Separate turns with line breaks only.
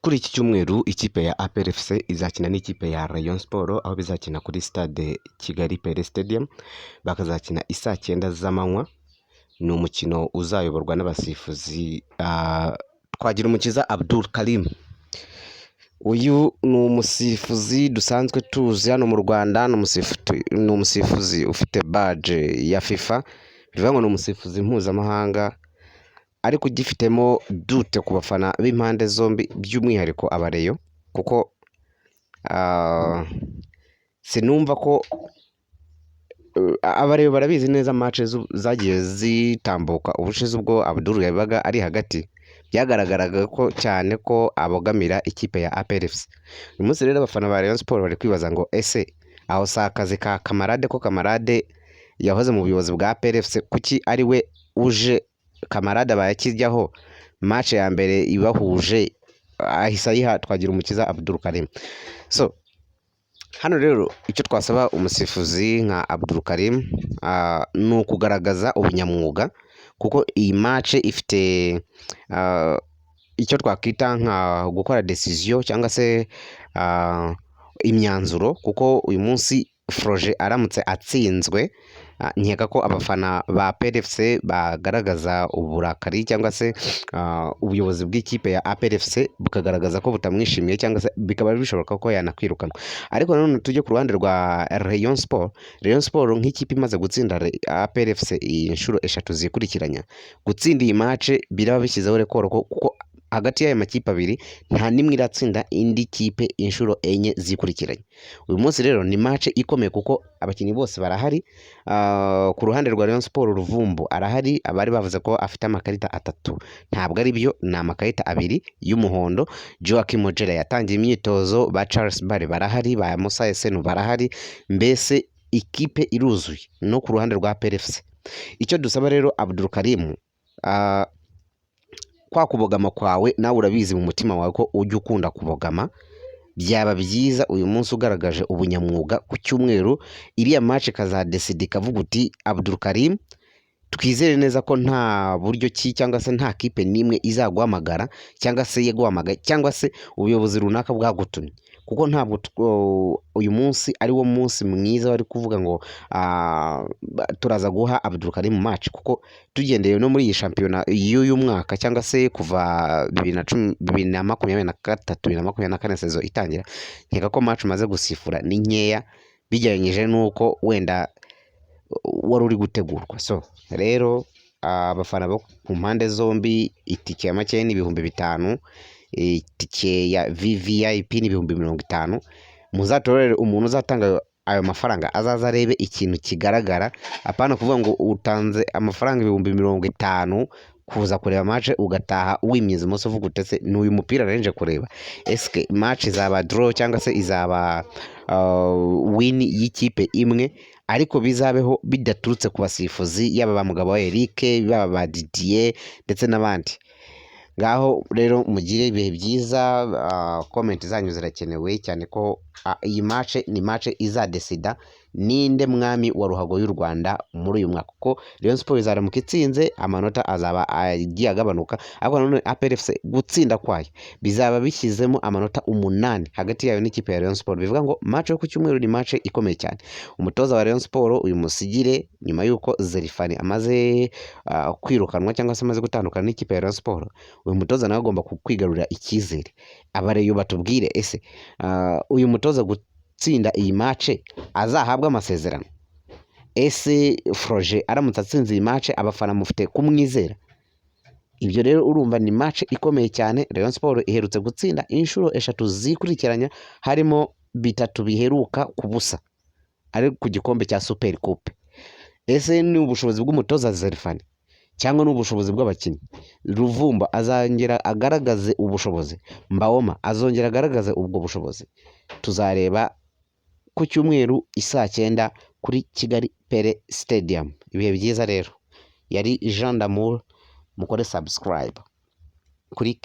Kuri iki cyumweru ikipe ya APRFC izakina n'ikipe ya Rayonsports aho bizakina kuri stade Kigali Pele Stadium, bakazakina isaa 9 z'amanywa. Ni umukino uzayoborwa n'abasifuzi Twagirumukiza Abdul Karim. Uyu ni umusifuzi dusanzwe tuzi hano mu Rwanda, ni umusifuzi ufite badge ya FIFA, bivuga ngo ni umusifuzi mpuzamahanga ariko ugifitemo dute ku bafana b'impande zombi, by'umwihariko abareyo, kuko sinumva ko abareyo barabizi neza match zagiye zitambuka ubushize ubwo Abdul yabaga ari hagati, byagaragaraga ko cyane ko abogamira ikipe ya APRFC. Uyu munsi rero abafana ba Rayonsports bari kwibaza ngo ese aho si akazi ka kamarade, ko kamarade yahoze mu buyobozi bwa APRFC, kuki ari we uje kamarade bayakijyaho match ya mbere ibahuje ahisa yiha Twagirumukiza Abdul Karim. So hano rero icyo twasaba umusifuzi nka Abdul Karim ni ukugaragaza ubunyamwuga, kuko iyi match ifite icyo twakwita nka gukora decision cyangwa se imyanzuro, kuko uyu munsi Froje aramutse atsinzwe, nkeka ko abafana ba APRFC bagaragaza uburakari cyangwa se ubuyobozi bw'ikipe ya APRFC bukagaragaza ko butamwishimiye, cyangwa se bikaba bishoboka ko yanakwirukanwa. Ariko nanone tujye ku ruhande rwa Rayonsports nk'ikipe imaze gutsinda APRFC inshuro 3 zikurikiranya, gutsinda iyi match biraba bishyizeho rekoro, kuko hagati y'aya makipe abiri nta nimwe iratsinda indi kipe inshuro 4 zikurikiranye. Uyu munsi rero ni match ikomeye kuko abakinnyi bose barahari. Ku ruhande rwa Rayonsports Ruvumbu arahari, abari bavuze ko afite amakarita 3 ntabwo ari byo, ni amakarita 2 y'umuhondo. Joachim Mojera yatangiye imyitozo, ba Charles Bare barahari, ba Musa Esenu barahari, mbese ikipe iruzuye. No ku ruhande rwa APRFC icyo dusaba rero Abdul Karim, kwa kubogama kwawe nawe urabizi mu mutima wawe ko ujya ukunda kubogama, byaba byiza uyu munsi ugaragaje ubunyamwuga. Ku cyumweru iriya match kazadeside ikavuga uti Abdul Karim, twizere neza ko nta buryo ki cyangwa se nta kipe nimwe izaguhamagara cyangwa se yeguhamagaye cyangwa se ubuyobozi runaka bwagutumye, kuko ntabwo uyu munsi ari wo munsi mwiza bari kuvuga ngo turaza guha Abdul Karim match, kuko tugendeye no muri iyi shampiyona y'uyu mwaka cyangwa se kuva 2023 2024 sezo itangira, nkeka ko match maze gusifura ni nkeya bijyanyije nuko wenda wari uri gutegurwa. So rero abafana bo ku mpande zombi, itike ya make ni 5,000, itike ya VVIP ni 50,000. Muzatorere umuntu uzatanga ayo mafaranga azaza arebe ikintu kigaragara, apana kuvuga ngo utanze amafaranga 50,000 kuza kureba match ugataha wimyiza umunsi uvuga utese n'uyu mupira narenje kureba, eske match izaba draw cyangwa se izaba win y'ikipe imwe, ariko bizabeho bidaturutse ku basifuzi, yaba ba Mugabo wa Eric, baba ba Didier ndetse n'abandi. Ngaho rero mugire ibihe byiza, comment zanyu zirakenewe cyane ko iyi match ni match izadesida ninde mwami wa ruhago y'u Rwanda muri uyu mwaka, kuko Rayonsports izaramuka itsinze amanota azaba agiye agabanuka, ariko nanone APRFC gutsinda kwayo bizaba bishyizemo amanota 8 hagati yayo n'ikipe ya Rayonsports. Bivuga ngo match yo ku cyumweru ni match ikomeye cyane. Umutoza wa Rayonsports uyu musigire, nyuma yuko Zerifani amaze kwirukanwa cyangwa se amaze gutandukana n'ikipe ya Rayonsports, uyu mutoza nawe agomba kwigarurira icyizere. Abareyo batubwire ese uyu mutoza gutsinda iyi match azahabwa amasezerano? Ese Froje aramutse atsinze iyi match abafana mufite kumwizera? Ibyo rero urumva ni match ikomeye cyane. Rayonsports iherutse gutsinda inshuro 3 zikurikiranya, harimo 3 biheruka ku busa ari ku gikombe cya Super Coupe. Ese ni ubushobozi bw'umutoza Zerifani cyangwa n'ubushobozi bw'abakinnyi? Ruvumba azongera agaragaze ubushobozi, Mbaoma azongera agaragaze ubwo bushobozi. Tuzareba ku cyumweru isaa 9 kuri Kigali Pele Stadium. Ibihe byiza rero. Yari Jean d'Amour, mukore subscribe kuri